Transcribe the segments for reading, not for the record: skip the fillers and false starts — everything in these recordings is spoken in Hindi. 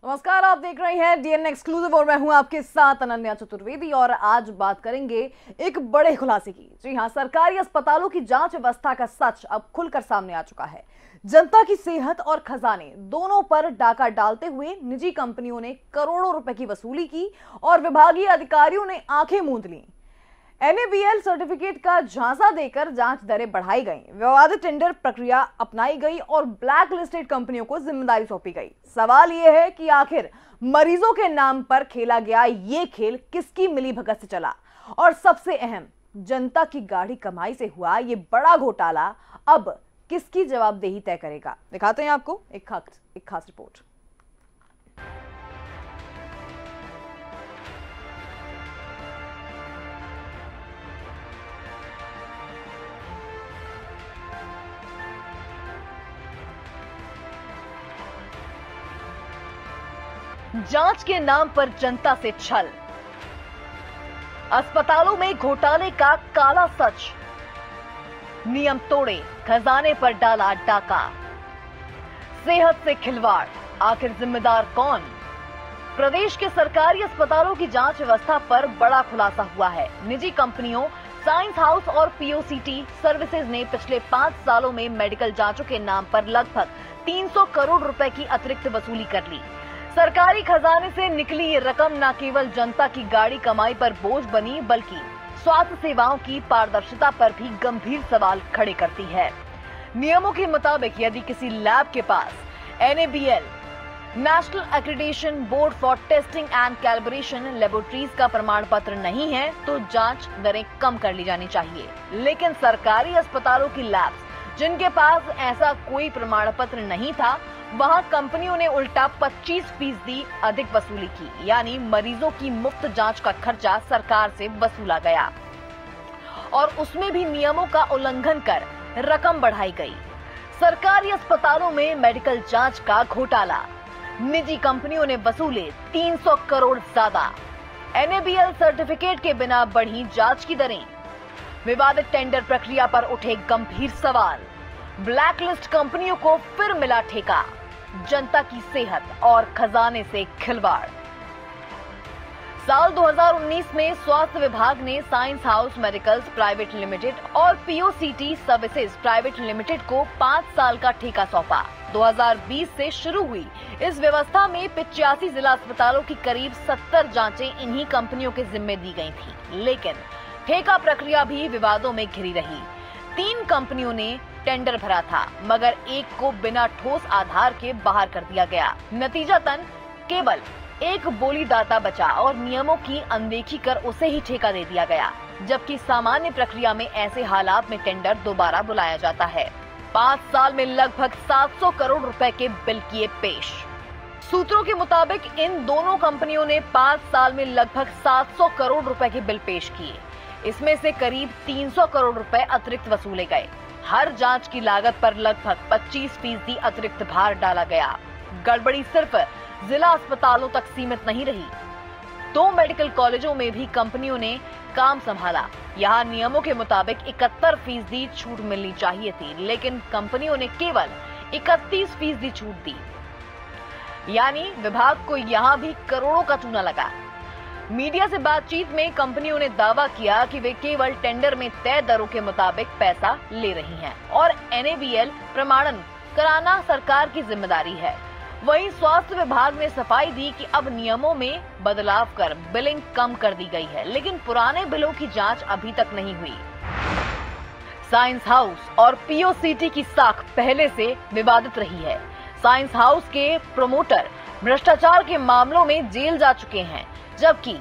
नमस्कार, आप देख रहे हैं डीएन एक्सक्लूसिव और मैं हूं आपके साथ अनन्या चतुर्वेदी। और आज बात करेंगे एक बड़े खुलासे की। जी हां, सरकारी अस्पतालों की जांच व्यवस्था का सच अब खुलकर सामने आ चुका है। जनता की सेहत और खजाने दोनों पर डाका डालते हुए निजी कंपनियों ने करोड़ों रुपए की वसूली की और विभागीय अधिकारियों ने आंखें मूंद ली। एनएबीएल सर्टिफिकेट का झांसा देकर जांच दरें बढ़ाई गई, विवादित टेंडर प्रक्रिया अपनाई गई और ब्लैक लिस्टेड कंपनियों को जिम्मेदारी सौंपी गई। सवाल यह है कि आखिर मरीजों के नाम पर खेला गया ये खेल किसकी मिलीभगत से चला, और सबसे अहम, जनता की गाढ़ी कमाई से हुआ ये बड़ा घोटाला अब किसकी जवाबदेही तय करेगा। दिखाते हैं आपको एक खास रिपोर्ट। जांच के नाम पर जनता से छल, अस्पतालों में घोटाले का काला सच, नियम तोड़े, खजाने पर डाला डाका, सेहत से खिलवाड़, आखिर जिम्मेदार कौन। प्रदेश के सरकारी अस्पतालों की जांच व्यवस्था पर बड़ा खुलासा हुआ है। निजी कंपनियों साइंस हाउस और पीओसीटी सर्विसेज ने पिछले 5 सालों में मेडिकल जांचों के नाम पर लगभग 300 करोड़ रुपए की अतिरिक्त वसूली कर ली। सरकारी खजाने से निकली ये रकम न केवल जनता की गाढ़ी कमाई पर बोझ बनी, बल्कि स्वास्थ्य सेवाओं की पारदर्शिता पर भी गंभीर सवाल खड़े करती है। नियमों के मुताबिक यदि किसी लैब के पास NABL national accreditation board for testing and calibration laboratories का प्रमाण पत्र नहीं है तो जांच दरें कम कर ली जानी चाहिए। लेकिन सरकारी अस्पतालों की लैब्स जिनके पास ऐसा कोई प्रमाण पत्र नहीं था, वहां कंपनियों ने उल्टा 25% अधिक वसूली की, यानी मरीजों की मुफ्त जांच का खर्चा सरकार से वसूला गया और उसमें भी नियमों का उल्लंघन कर रकम बढ़ाई गई। सरकारी अस्पतालों में मेडिकल जांच का घोटाला, निजी कंपनियों ने वसूले 300 करोड़ ज्यादा, एनएबीएल सर्टिफिकेट के बिना बढ़ी जांच की दरें, विवादित टेंडर प्रक्रिया पर उठे गंभीर सवाल, ब्लैकलिस्ट कंपनियों को फिर मिला ठेका, जनता की सेहत और खजाने से खिलवाड़। साल 2019 में स्वास्थ्य विभाग ने science house medicals private limited और पीओसीटी सर्विसेज प्राइवेट लिमिटेड को 5 साल का ठेका सौंपा। 2020 से शुरू हुई इस व्यवस्था में 85 जिला अस्पतालों की करीब 70 जांचें इन्हीं कंपनियों के जिम्मे दी गई थी। लेकिन ठेका प्रक्रिया भी विवादों में घिरी रही। 3 कंपनियों ने टेंडर भरा था, मगर एक को बिना ठोस आधार के बाहर कर दिया गया। नतीजतन केवल एक बोलीदाता बचा और नियमों की अनदेखी कर उसे ही ठेका दे दिया गया, जबकि सामान्य प्रक्रिया में ऐसे हालात में टेंडर दोबारा बुलाया जाता है। 5 साल में लगभग 700 करोड़ रुपए के बिल किए पेश। सूत्रों के मुताबिक इन दोनों कंपनियों ने 5 साल में लगभग 700 करोड़ रुपए के बिल पेश किए। इसमें से करीब 300 करोड़ रुपए अतिरिक्त वसूले गए। हर जांच की लागत पर लगभग 25% अतिरिक्त भार डाला गया। गड़बड़ी सिर्फ जिला अस्पतालों तक सीमित नहीं रही, 2 मेडिकल कॉलेजों में भी कंपनियों ने काम संभाला। यहाँ नियमों के मुताबिक 71% छूट मिलनी चाहिए थी, लेकिन कंपनियों ने केवल 31% छूट दी, यानी विभाग को यहाँ भी करोड़ों का चूना लगा। मीडिया से बातचीत में कंपनियों ने दावा किया कि वे केवल टेंडर में तय दरों के मुताबिक पैसा ले रही हैं और एनएबीएल प्रमाणन कराना सरकार की जिम्मेदारी है। वहीं स्वास्थ्य विभाग ने सफाई दी कि अब नियमों में बदलाव कर बिलिंग कम कर दी गई है, लेकिन पुराने बिलों की जांच अभी तक नहीं हुई। साइंस हाउस और पीओसीटी की साख पहले से विवादित रही है। साइंस हाउस के प्रमोटर भ्रष्टाचार के मामलों में जेल जा चुके हैं, जबकि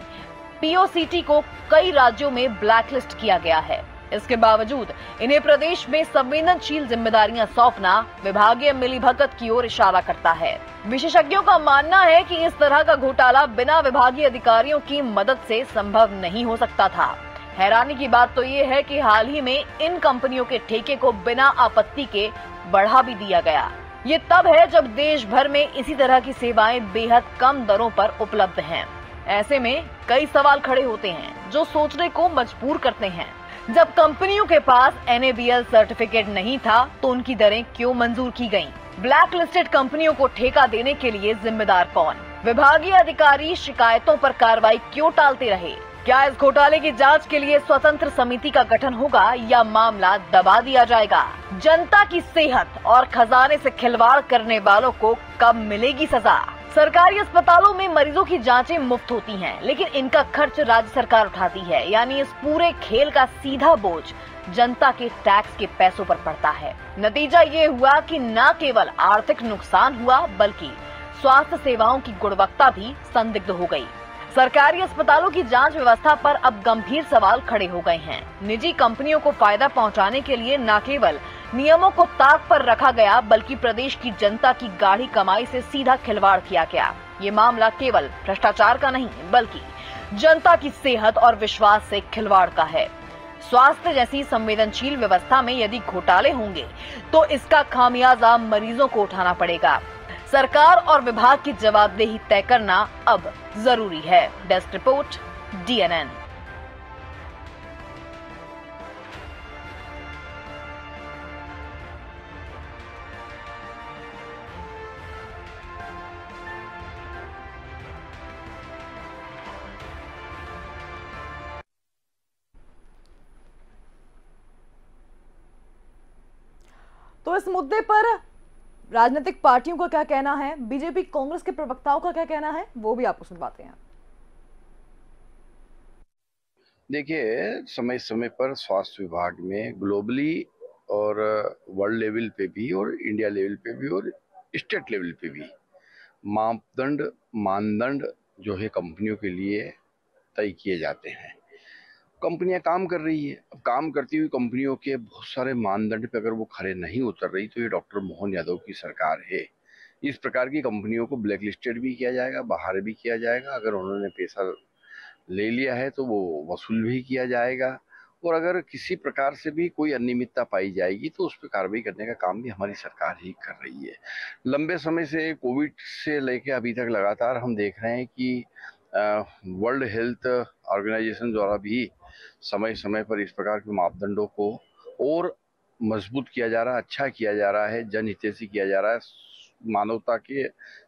पीओसीटी को कई राज्यों में ब्लैकलिस्ट किया गया है। इसके बावजूद इन्हें प्रदेश में संवेदनशील जिम्मेदारियां सौंपना विभागीय मिलीभगत की ओर इशारा करता है। विशेषज्ञों का मानना है कि इस तरह का घोटाला बिना विभागीय अधिकारियों की मदद से संभव नहीं हो सकता था। हैरानी की बात तो ये है कि हाल ही में इन कंपनियों के ठेके को बिना आपत्ति के बढ़ा भी दिया गया। ये तब है जब देश भर में इसी तरह की सेवाएं बेहद कम दरों पर उपलब्ध हैं। ऐसे में कई सवाल खड़े होते हैं जो सोचने को मजबूर करते हैं। जब कंपनियों के पास एनएबीएल सर्टिफिकेट नहीं था तो उनकी दरें क्यों मंजूर की गईं? ब्लैक लिस्टेड कंपनियों को ठेका देने के लिए जिम्मेदार कौन? विभागीय अधिकारी शिकायतों पर कार्रवाई क्यों टालते रहे? क्या इस घोटाले की जांच के लिए स्वतंत्र समिति का गठन होगा या मामला दबा दिया जाएगा? जनता की सेहत और खजाने से खिलवाड़ करने वालों को कब मिलेगी सजा? सरकारी अस्पतालों में मरीजों की जांचें मुफ्त होती हैं, लेकिन इनका खर्च राज्य सरकार उठाती है, यानी इस पूरे खेल का सीधा बोझ जनता के टैक्स के पैसों पर पड़ता है। नतीजा ये हुआ कि न केवल आर्थिक नुकसान हुआ, बल्कि स्वास्थ्य सेवाओं की गुणवत्ता भी संदिग्ध हो गई। सरकारी अस्पतालों की जांच व्यवस्था पर अब गंभीर सवाल खड़े हो गए हैं। निजी कंपनियों को फायदा पहुंचाने के लिए न केवल नियमों को ताक पर रखा गया, बल्कि प्रदेश की जनता की गाढ़ी कमाई से सीधा खिलवाड़ किया गया। ये मामला केवल भ्रष्टाचार का नहीं, बल्कि जनता की सेहत और विश्वास से खिलवाड़ का है। स्वास्थ्य जैसी संवेदनशील व्यवस्था में यदि घोटाले होंगे तो इसका खामियाजा मरीजों को उठाना पड़ेगा। सरकार और विभाग की जवाबदेही तय करना अब जरूरी है। Desk report, DNN। तो इस मुद्दे पर राजनीतिक पार्टियों का क्या कहना है, बीजेपी कांग्रेस के प्रवक्ताओं का क्या कहना है, वो भी आपको सुनवाते हैं। देखिए, समय समय पर स्वास्थ्य विभाग में ग्लोबली और वर्ल्ड लेवल पे भी और इंडिया लेवल पे भी और स्टेट लेवल पे भी मानदंड जो है कंपनियों के लिए तय किए जाते हैं। कंपनियां काम कर रही है, अब काम करती हुई कंपनियों के बहुत सारे मानदंड पे अगर वो खरे नहीं उतर रही तो ये डॉक्टर मोहन यादव की सरकार है। इस प्रकार की कंपनियों को ब्लैक लिस्टेड भी किया जाएगा, बाहर भी किया जाएगा। अगर उन्होंने पैसा ले लिया है तो वो वसूल भी किया जाएगा, और अगर किसी प्रकार से भी कोई अनियमितता पाई जाएगी तो उस पर कार्रवाई करने का काम भी हमारी सरकार ही कर रही है। लंबे समय से कोविड से लेकर अभी तक लगातार हम देख रहे हैं कि वर्ल्ड हेल्थ ऑर्गेनाइजेशन द्वारा भी समय समय पर इस प्रकार के मापदंडों को और मजबूत किया जा रहा है, अच्छा किया जा रहा है, जनहितैषी किया जा रहा है, मानवता के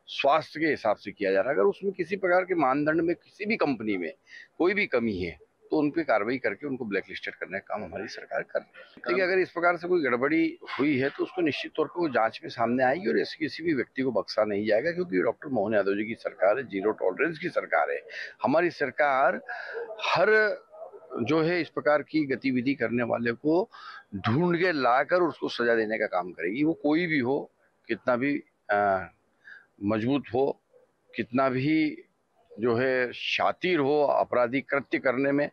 स्वास्थ्य के हिसाब से किया जा रहा है। अगर उसमें किसी प्रकार के मानदंड में किसी भी कंपनी में कोई भी कमी है तो उन पे कार्रवाई करके उनको ब्लैक लिस्टेड करने का काम हमारी सरकार कर रही है। देखिए, अगर इस प्रकार से कोई गड़बड़ी हुई है तो उसको निश्चित तौर पर वो जांच में सामने आएगी और ऐसे किसी भी व्यक्ति को बख्शा नहीं जाएगा, क्योंकि डॉक्टर मोहन यादव जी की सरकार है, जीरो टॉलरेंस की सरकार है। हमारी सरकार हर जो है इस प्रकार की गतिविधि करने वाले को ढूंढ के लाकर उसको सजा देने का काम करेगी। वो कोई भी हो, कितना भी मजबूत हो, कितना भी जो है शातिर हो आपराधिक कृत्य करने में,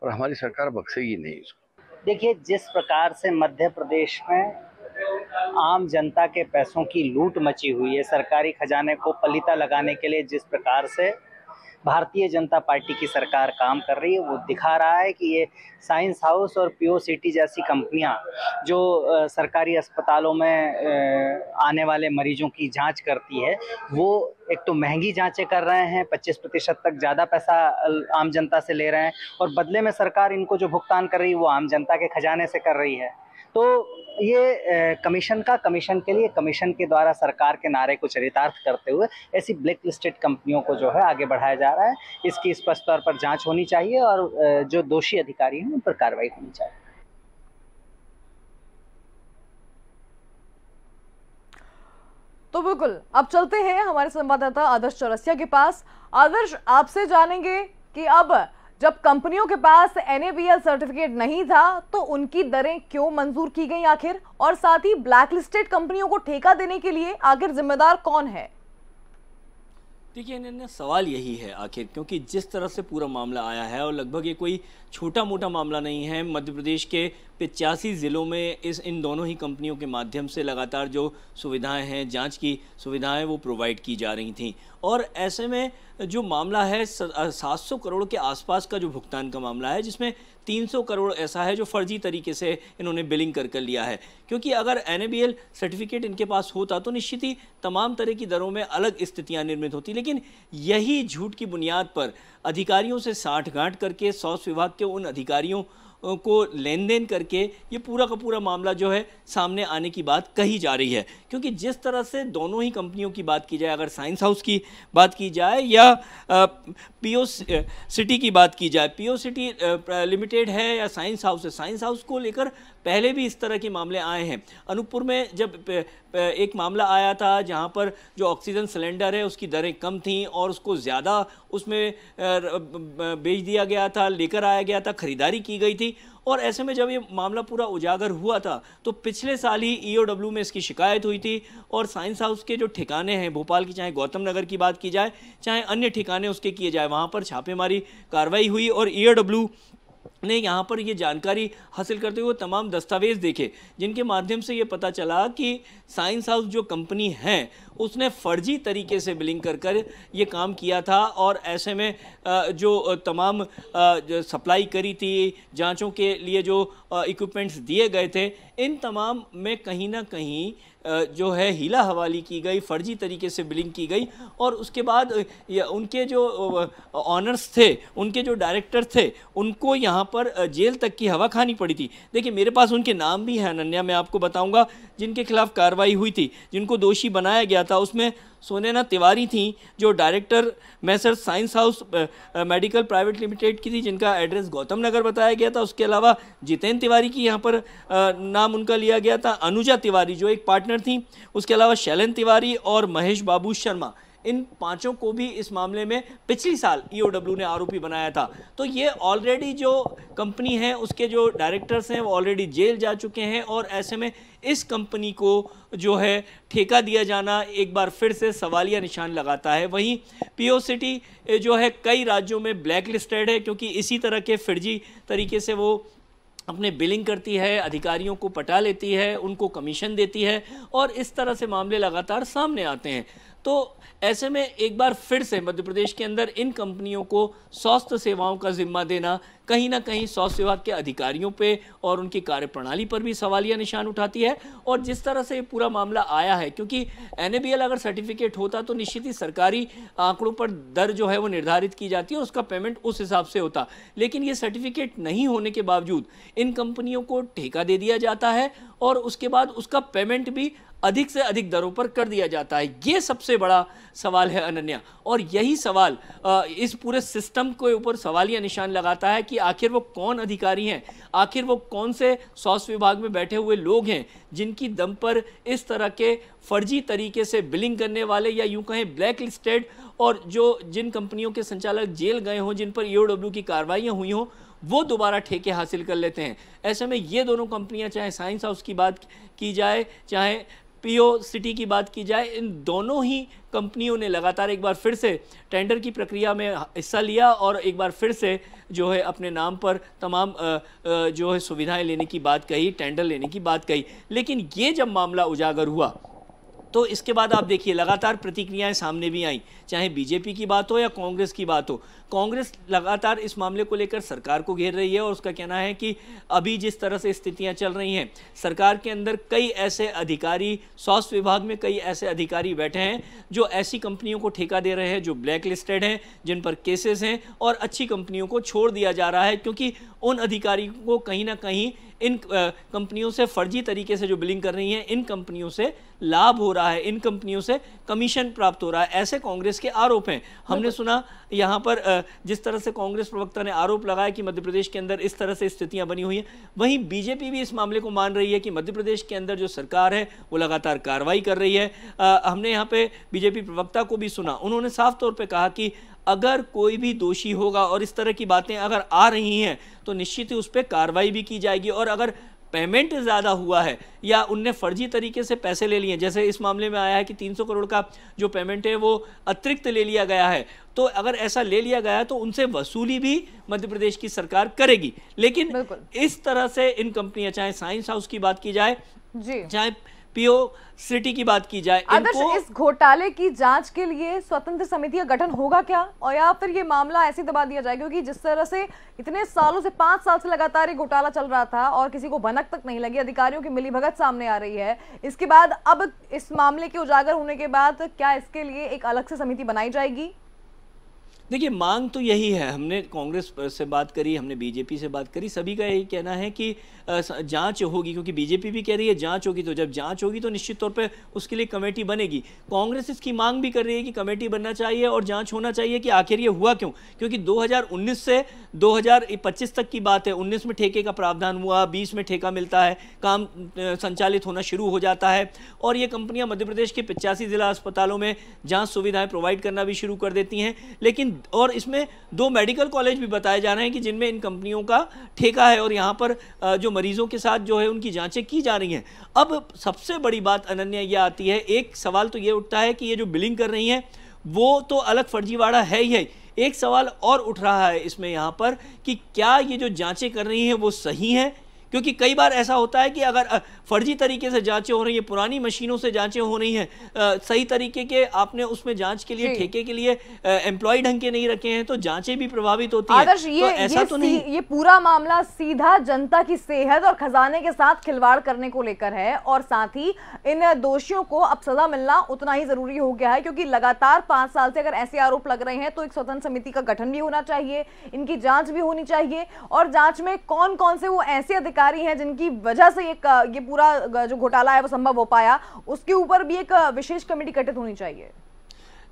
पर हमारी सरकार बख्शेगी नहीं इसको। देखिए, जिस प्रकार से मध्य प्रदेश में आम जनता के पैसों की लूट मची हुई है, सरकारी खजाने को पलीता लगाने के लिए जिस प्रकार से भारतीय जनता पार्टी की सरकार काम कर रही है, वो दिखा रहा है कि ये साइंस हाउस और पीओ सिटी जैसी कंपनियां जो सरकारी अस्पतालों में आने वाले मरीजों की जांच करती है, वो एक तो महंगी जांचें कर रहे हैं, 25% तक ज़्यादा पैसा आम जनता से ले रहे हैं, और बदले में सरकार इनको जो भुगतान कर रही है वो आम जनता के खजाने से कर रही है। तो ये कमीशन के लिए कमीशन के द्वारा सरकार के नारे को चरितार्थ करते हुए ऐसी ब्लैक लिस्टेड कंपनियों को जो है आगे बढ़ाया जा रहा है। इसकी स्पष्ट तौर पर जांच होनी चाहिए और जो दोषी अधिकारी हैं उन पर कार्रवाई होनी चाहिए। तो बिल्कुल, अब चलते हैं हमारे संवाददाता आदर्श चौरसिया के पास। आदर्श, आपसे जानेंगे कि अब जब कंपनियों के पास NABL सर्टिफिकेट नहीं था तो उनकी दरें क्यों मंजूर की गई आखिर, और साथ ही ब्लैक लिस्टेड कंपनियों को ठेका देने के लिए आखिर जिम्मेदार कौन है? देखिए, सवाल यही है आखिर, क्योंकि जिस तरह से पूरा मामला आया है और लगभग ये कोई छोटा मोटा मामला नहीं है। मध्य प्रदेश के 85 ज़िलों में इन दोनों ही कंपनियों के माध्यम से लगातार जो सुविधाएं हैं, जांच की सुविधाएं, वो प्रोवाइड की जा रही थी। और ऐसे में जो मामला है 700 करोड़ के आसपास का जो भुगतान का मामला है, जिसमें 300 करोड़ ऐसा है जो फर्जी तरीके से इन्होंने बिलिंग कर लिया है। क्योंकि अगर NABL सर्टिफिकेट इनके पास होता तो निश्चित ही तमाम तरह की दरों में अलग स्थितियां निर्मित होती, लेकिन यही झूठ की बुनियाद पर अधिकारियों से साठगांठ करके स्वास्थ्य विभाग के उन अधिकारियों को लेन देन करके ये पूरा का पूरा मामला जो है सामने आने की बात कही जा रही है। क्योंकि जिस तरह से दोनों ही कंपनियों की बात की जाए, अगर साइंस हाउस की बात की जाए या पीओ सिटी की बात की जाए, पीओ सिटी लिमिटेड है या साइंस हाउस है, साइंस हाउस को लेकर पहले भी इस तरह के मामले आए हैं। अनूपपुर में जब एक मामला आया था जहां पर जो ऑक्सीजन सिलेंडर है उसकी दरें कम थीं और उसको ज़्यादा उसमें बेच दिया गया था, लेकर आया गया था, खरीदारी की गई थी। और ऐसे में जब ये मामला पूरा उजागर हुआ था तो पिछले साल ही ईओडब्ल्यू में इसकी शिकायत हुई थी और साइंस हाउस के जो ठिकाने हैं भोपाल की, चाहे गौतम नगर की बात की जाए चाहे अन्य ठिकाने उसके किए जाए, वहाँ पर छापेमारी कार्रवाई हुई और ईओडब्ल्यू ने यहाँ पर ये जानकारी हासिल करते हुए तमाम दस्तावेज देखे जिनके माध्यम से ये पता चला कि साइंस हाउस जो कंपनी है उसने फर्जी तरीके से बिलिंग कर ये काम किया था। और ऐसे में जो तमाम सप्लाई करी थी, जांचों के लिए जो इक्विपमेंट्स दिए गए थे, इन तमाम में कहीं ना कहीं जो है हीला हवाली की गई, फर्जी तरीके से बिलिंग की गई। और उसके बाद उनके जो ऑनर्स थे, उनके जो डायरेक्टर थे, उनको यहाँ पर जेल तक की हवा खानी पड़ी थी। देखिए मेरे पास उनके नाम भी हैं अनन्या, मैं आपको बताऊंगा, जिनके खिलाफ कार्रवाई हुई थी, जिनको दोषी बनाया गया था। उसमें सोनेना तिवारी थी जो डायरेक्टर मैसर science house medical private limited की थी, जिनका एड्रेस गौतम नगर बताया गया था। उसके अलावा जितेंद्र तिवारी की यहाँ पर नाम उनका लिया गया था, अनुजा तिवारी जो एक पार्टनर थी, उसके अलावा शैलन तिवारी और महेश बाबू शर्मा, इन पांचों को भी इस मामले में पिछली साल ईओडब्ल्यू ने आरोपी बनाया था। तो ये ऑलरेडी जो कंपनी है उसके जो डायरेक्टर्स हैं वो ऑलरेडी जेल जा चुके हैं और ऐसे में इस कंपनी को जो है ठेका दिया जाना एक बार फिर से सवालिया निशान लगाता है। वहीं पीओ सिटी जो है कई राज्यों में ब्लैक लिस्टेड है क्योंकि इसी तरह के फर्जी तरीके से वो अपने बिलिंग करती है, अधिकारियों को पटा लेती है, उनको कमीशन देती है और इस तरह से मामले लगातार सामने आते हैं। तो ऐसे में एक बार फिर से मध्य प्रदेश के अंदर इन कंपनियों को स्वास्थ्य सेवाओं का जिम्मा देना कहीं ना कहीं स्वास्थ्य विभाग के अधिकारियों पे और उनकी कार्यप्रणाली पर भी सवालिया निशान उठाती है। और जिस तरह से ये पूरा मामला आया है, क्योंकि एनएबीएल अगर सर्टिफिकेट होता तो निश्चित ही सरकारी आंकड़ों पर दर जो है वो निर्धारित की जाती है और उसका पेमेंट उस हिसाब से होता, लेकिन ये सर्टिफिकेट नहीं होने के बावजूद इन कंपनियों को ठेका दे दिया जाता है और उसके बाद उसका पेमेंट भी अधिक से अधिक दरों पर कर दिया जाता है। ये सबसे बड़ा सवाल है अनन्या, और यही सवाल इस पूरे सिस्टम के ऊपर सवालिया निशान लगाता है कि आखिर वो कौन अधिकारी हैं, आखिर वो कौन से स्वास्थ्य विभाग में बैठे हुए लोग हैं जिनकी दम पर इस तरह के फर्जी तरीके से बिलिंग करने वाले या यूं कहें ब्लैक लिस्टेड और जो जिन कंपनियों के संचालक जेल गए हों, जिन पर ईओडब्ल्यू की कार्रवाइयाँ हुई हों, वो दोबारा ठेके हासिल कर लेते हैं। ऐसे में ये दोनों कंपनियां, चाहे साइंस हाउस की बात की जाए चाहे पीओ सिटी की बात की जाए, इन दोनों ही कंपनियों ने लगातार एक बार फिर से टेंडर की प्रक्रिया में हिस्सा लिया और एक बार फिर से जो है अपने नाम पर तमाम जो है सुविधाएं लेने की बात कही, टेंडर लेने की बात कही। लेकिन ये जब मामला उजागर हुआ तो इसके बाद आप देखिए लगातार प्रतिक्रियाएं सामने भी आई, चाहे बीजेपी की बात हो या कांग्रेस की बात हो। कांग्रेस लगातार इस मामले को लेकर सरकार को घेर रही है और उसका कहना है कि अभी जिस तरह से स्थितियां चल रही हैं, सरकार के अंदर कई ऐसे अधिकारी, स्वास्थ्य विभाग में कई ऐसे अधिकारी बैठे हैं जो ऐसी कंपनियों को ठेका दे रहे हैं जो ब्लैक लिस्टेड हैं, जिन पर केसेस हैं, और अच्छी कंपनियों को छोड़ दिया जा रहा है क्योंकि उन अधिकारियों को कहीं ना कहीं इन कंपनियों से फर्जी तरीके से जो बिलिंग कर रही हैं, इन कंपनियों से लाभ हो रहा है, इन कंपनियों से कमीशन प्राप्त हो रहा है, ऐसे कांग्रेस के आरोप हैं। हमने सुना यहाँ पर जिस तरह से कांग्रेस प्रवक्ता ने आरोप लगाया कि मध्य प्रदेश के अंदर इस तरह से स्थितियां बनी हुई हैं, वहीं बीजेपी भी इस मामले को मान रही है कि मध्य प्रदेश के अंदर जो सरकार है वो लगातार कार्रवाई कर रही है। हमने यहाँ पे बीजेपी प्रवक्ता को भी सुना, उन्होंने साफ तौर पर कहा कि अगर कोई भी दोषी होगा और इस तरह की बातें अगर आ रही हैं तो निश्चित ही उस पर कार्रवाई भी की जाएगी, और अगर पेमेंट ज़्यादा हुआ है या उनने फर्जी तरीके से पैसे ले लिए, जैसे इस मामले में आया है कि 300 करोड़ का जो पेमेंट है वो अतिरिक्त ले लिया गया है, तो अगर ऐसा ले लिया गया है तो उनसे वसूली भी मध्य प्रदेश की सरकार करेगी। लेकिन इस तरह से इन कंपनियां, चाहे साइंस हाउस की बात की जाए चाहे पीओ सिटी की बात की जाए, आदर्श, इस घोटाले की जांच के लिए स्वतंत्र समिति का गठन होगा क्या, और या फिर ये मामला ऐसे दबा दिया जाएगा? क्योंकि जिस तरह से इतने सालों से 5 साल से लगातार ये घोटाला चल रहा था और किसी को भनक तक नहीं लगी, अधिकारियों की मिलीभगत सामने आ रही है, इसके बाद अब इस मामले के उजागर होने के बाद क्या इसके लिए एक अलग से समिति बनाई जाएगी? देखिए, मांग तो यही है। हमने कांग्रेस से बात करी, हमने बीजेपी से बात करी, सभी का यही कहना है कि जांच होगी, क्योंकि बीजेपी भी कह रही है जांच होगी, तो जब जांच होगी तो निश्चित तौर पे उसके लिए कमेटी बनेगी। कांग्रेस इसकी मांग भी कर रही है कि कमेटी बनना चाहिए और जांच होना चाहिए कि आखिर ये हुआ क्यों, क्योंकि 2019 से 2025 तक की बात है। 19 में ठेके का प्रावधान हुआ, 20 में ठेका मिलता है, काम संचालित होना शुरू हो जाता है और ये कंपनियां मध्य प्रदेश के 85 जिला अस्पतालों में जांच सुविधाएं प्रोवाइड करना भी शुरू कर देती हैं। लेकिन और इसमें 2 मेडिकल कॉलेज भी बताए जा रहे हैं कि जिनमें इन कंपनियों का ठेका है और यहाँ पर जो मरीजों के साथ जो है उनकी जांचें की जा रही हैं। अब सबसे बड़ी बात अनन्या ये आती है, एक सवाल तो ये उठता है कि ये जो बिलिंग कर रही हैं वो तो अलग फर्जीवाड़ा है ही है। एक सवाल और उठ रहा है इसमें यहाँ पर कि क्या ये जो जांचें कर रही हैं वो सही हैं, क्योंकि कई बार ऐसा होता है कि अगर फर्जी तरीके से जांचें हो रही हैं, पुरानी मशीनों से जांचें हो रही हैं, सही तरीके के आपने उसमें जांच के लिए ठेके के लिए एम्प्लॉय ढंग के नहीं रखे हैं, तो जांचें भी प्रभावित होती हैं। आदर्श, तो ऐसा तो नहीं, ये पूरा मामला सीधा जनता की सेहत और खजाने के साथ खिलवाड़ करने को लेकर है और साथ ही इन दोषियों को अब सजा मिलना उतना ही जरूरी हो गया है, क्योंकि लगातार 5 साल से अगर ऐसे आरोप लग रहे हैं तो एक स्वतंत्र समिति का गठन भी होना चाहिए, इनकी जांच भी होनी चाहिए और जांच में कौन कौन से वो ऐसे अधिकारी हैं जिनकी वजह से ये पूरा जो घोटाला है वो संभव हो पाया, उसके ऊपर भी एक विशेष कमेटी गठित होनी चाहिए।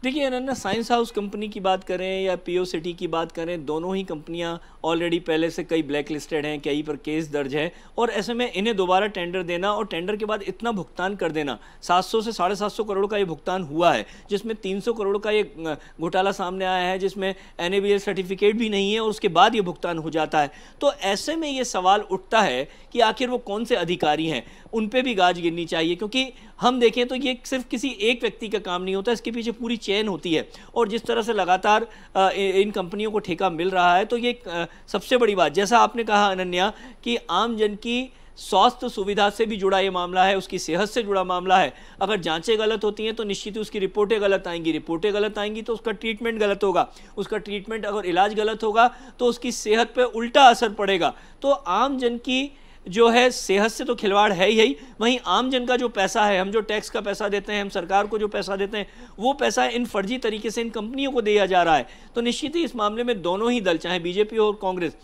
देखिए अनन्या, साइंस हाउस कंपनी की बात करें या पीओ सिटी की बात करें, दोनों ही कंपनियां ऑलरेडी पहले से कई ब्लैक लिस्टेड हैं, कई पर केस दर्ज है और ऐसे में इन्हें दोबारा टेंडर देना और टेंडर के बाद इतना भुगतान कर देना, 700 से 750 करोड़ का ये भुगतान हुआ है, जिसमें 300 करोड़ का ये घोटाला सामने आया है, जिसमें NABL सर्टिफिकेट भी नहीं है और उसके बाद ये भुगतान हो जाता है। तो ऐसे में ये सवाल उठता है कि आखिर वो कौन से अधिकारी हैं, उन पे भी गाज गिरनी चाहिए, क्योंकि हम देखें तो ये सिर्फ किसी एक व्यक्ति का काम नहीं होता, इसके पीछे पूरी चेन होती है और जिस तरह से लगातार इन कंपनियों को ठेका मिल रहा है, तो ये सबसे बड़ी बात, जैसा आपने कहा अनन्या, कि आम जन की स्वास्थ्य सुविधा से भी जुड़ा ये मामला है, उसकी सेहत से जुड़ा मामला है। अगर जांचें गलत होती हैं तो निश्चित ही उसकी रिपोर्टें गलत आएंगी, रिपोर्टें गलत आएंगी तो उसका ट्रीटमेंट गलत होगा, उसका ट्रीटमेंट अगर इलाज गलत होगा तो उसकी सेहत पे उल्टा असर पड़ेगा। तो आम जन की जो है सेहत से तो खिलवाड़ है ही, वहीं आम जन का जो पैसा है, हम जो टैक्स का पैसा देते हैं, हम सरकार को जो पैसा देते हैं, वो पैसा इन फर्जी तरीके से इन कंपनियों को दिया जा रहा है। तो निश्चित ही इस मामले में दोनों ही दल, चाहे बीजेपी और कांग्रेस,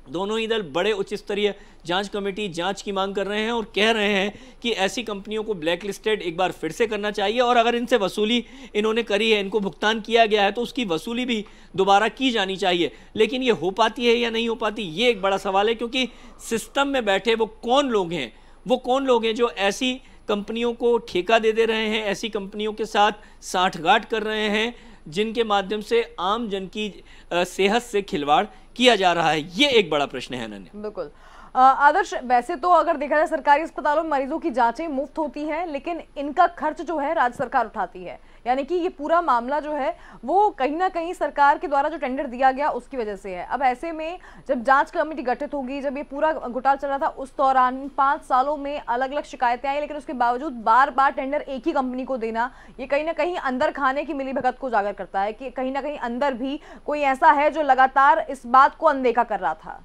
दोनों ही दल बड़े उच्च स्तरीय जांच कमेटी जांच की मांग कर रहे हैं और कह रहे हैं कि ऐसी कंपनियों को ब्लैक लिस्टेड एक बार फिर से करना चाहिए और अगर इनसे वसूली इन्होंने करी है, इनको भुगतान किया गया है, तो उसकी वसूली भी दोबारा की जानी चाहिए। लेकिन ये हो पाती है या नहीं हो पाती, ये एक बड़ा सवाल है, क्योंकि सिस्टम में बैठे वो कौन लोग हैं जो ऐसी कंपनियों को ठेका दे रहे हैं, ऐसी कंपनियों के साथ साठगांठ कर रहे हैं, जिनके माध्यम से आम जन की सेहत से खिलवाड़ किया जा रहा है। ये एक बड़ा प्रश्न है अनन्या। बिल्कुल आदर्श, वैसे तो अगर देखा जाए सरकारी अस्पतालों में मरीजों की जांचें मुफ्त होती हैं, लेकिन इनका खर्च जो है राज्य सरकार उठाती है, यानी कि ये पूरा मामला जो है वो कहीं ना कहीं सरकार के द्वारा जो टेंडर दिया गया उसकी वजह से है। अब ऐसे में जब जांच कमेटी गठित होगी, जब ये पूरा घोटाला चल रहा था, उस दौरान 5 सालों में अलग अलग शिकायतें आई, लेकिन उसके बावजूद बार बार टेंडर एक ही कंपनी को देना, ये कहीं ना कहीं अंदर खाने की मिलीभगत को उजागर करता है कि कहीं ना कहीं अंदर भी कोई ऐसा है जो लगातार इस बात को अनदेखा कर रहा था।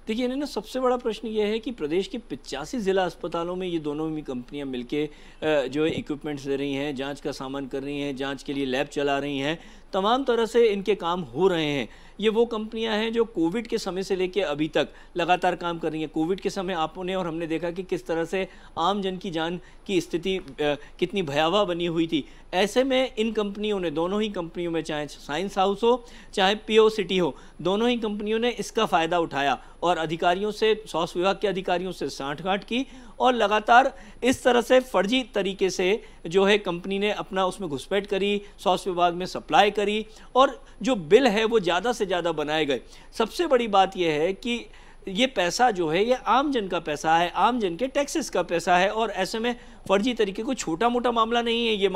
देखिए ना, सबसे बड़ा प्रश्न ये है कि प्रदेश के 85 जिला अस्पतालों में ये दोनों भी कंपनियां मिलके जो है इक्विपमेंट्स दे रही हैं, जांच का सामान कर रही हैं, जांच के लिए लैब चला रही हैं, तमाम तरह से इनके काम हो रहे हैं। ये वो कंपनियां हैं जो कोविड के समय से लेके अभी तक लगातार काम कर रही हैं। कोविड के समय आपने और हमने देखा कि किस तरह से आम जन की जान की स्थिति कितनी भयावह बनी हुई थी। ऐसे में इन कंपनियों ने, दोनों ही कंपनियों में, चाहे साइंस हाउस हो चाहे पीओ सिटी हो, दोनों ही कंपनियों ने इसका फ़ायदा उठाया और अधिकारियों से, स्वास्थ्य विभाग के अधिकारियों से साठगांठ की और लगातार इस तरह से फर्जी तरीके से जो है कंपनी ने अपना उसमें घुसपैठ करी, स्वास्थ्य विभाग में सप्लाई करी और जो बिल है वो ज़्यादा से ज़्यादा बनाए गए। सबसे बड़ी बात यह है कि ये पैसा जो है ये आम जन का पैसा है, आम जन के टैक्सेस का पैसा है और ऐसे में फर्जी तरीके को छोटा मोटा मामला नहीं है ये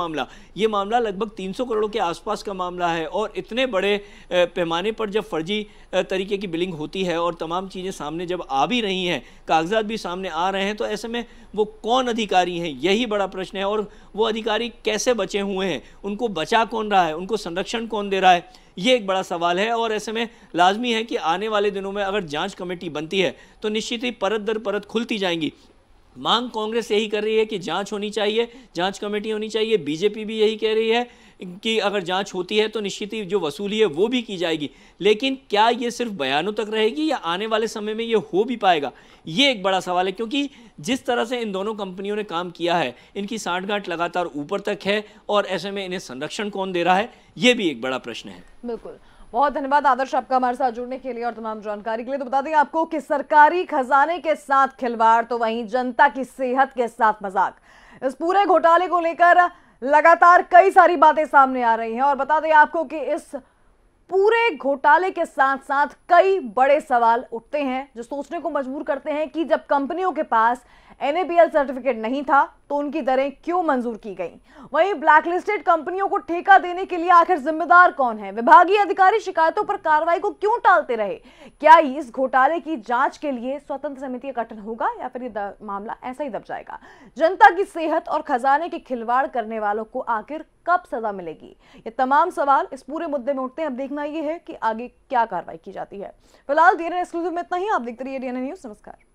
मामला लगभग 300 करोड़ के आसपास का मामला है और इतने बड़े पैमाने पर जब फर्जी तरीके की बिलिंग होती है और तमाम चीज़ें सामने जब आ भी रही हैं, कागजात भी सामने आ रहे हैं, तो ऐसे में वो कौन अधिकारी हैं, यही बड़ा प्रश्न है। और वो अधिकारी कैसे बचे हुए हैं, उनको बचा कौन रहा है, उनको संरक्षण कौन दे रहा है, ये एक बड़ा सवाल है। और ऐसे में लाजमी है कि आने वाले दिनों में अगर जांच कमेटी बनती है तो निश्चित ही परत दर परत खुलती जाएंगी मांग कांग्रेस यही कर रही है कि जांच होनी चाहिए, जांच कमेटी होनी चाहिए। बीजेपी भी यही कह रही है कि अगर जांच होती है तो निश्चित ही जो वसूली है वो भी की जाएगी। लेकिन क्या ये सिर्फ बयानों तक रहेगी या आने वाले समय में ये हो भी पाएगा, ये एक बड़ा सवाल है। क्योंकि जिस तरह से इन दोनों कंपनियों ने काम किया है, इनकी सांठगांठ लगातार ऊपर तक है और ऐसे में इन्हें संरक्षण कौन दे रहा है, ये भी एक बड़ा प्रश्न है। बिल्कुल, बहुत धन्यवाद आदर्श आपका हमारे साथ जुड़ने के लिए और तमाम जानकारी के लिए। तो बता दें आपको कि सरकारी खजाने के साथ खिलवाड़ तो वहीं जनता की सेहत के साथ मजाक। इस पूरे घोटाले को लेकर लगातार कई सारी बातें सामने आ रही हैं और बता दें आपको कि इस पूरे घोटाले के साथ साथ कई बड़े सवाल उठते हैं जो सोचने को मजबूर करते हैं कि जब कंपनियों के पास NABL सर्टिफिकेट नहीं था तो उनकी दरें क्यों मंजूर की गई। वहीं ब्लैकलिस्टेड कंपनियों को ठेका देने के लिए आखिर जिम्मेदार कौन है, विभागीय अधिकारी शिकायतों पर कार्रवाई को क्यों टालते रहे, क्या इस घोटाले की जांच के लिए स्वतंत्र समिति का गठन होगा या फिर ये मामला ऐसा ही दब जाएगा। जनता की सेहत और खजाने के खिलवाड़ करने वालों को आखिर कब सजा मिलेगी, ये तमाम सवाल इस पूरे मुद्दे में उठते हैं। अब देखना यह है कि आगे क्या कार्रवाई की जाती है। फिलहाल DNN एक्सक्लूसिव में इतना ही। आप देखते रहिए DNN न्यूज। नमस्कार।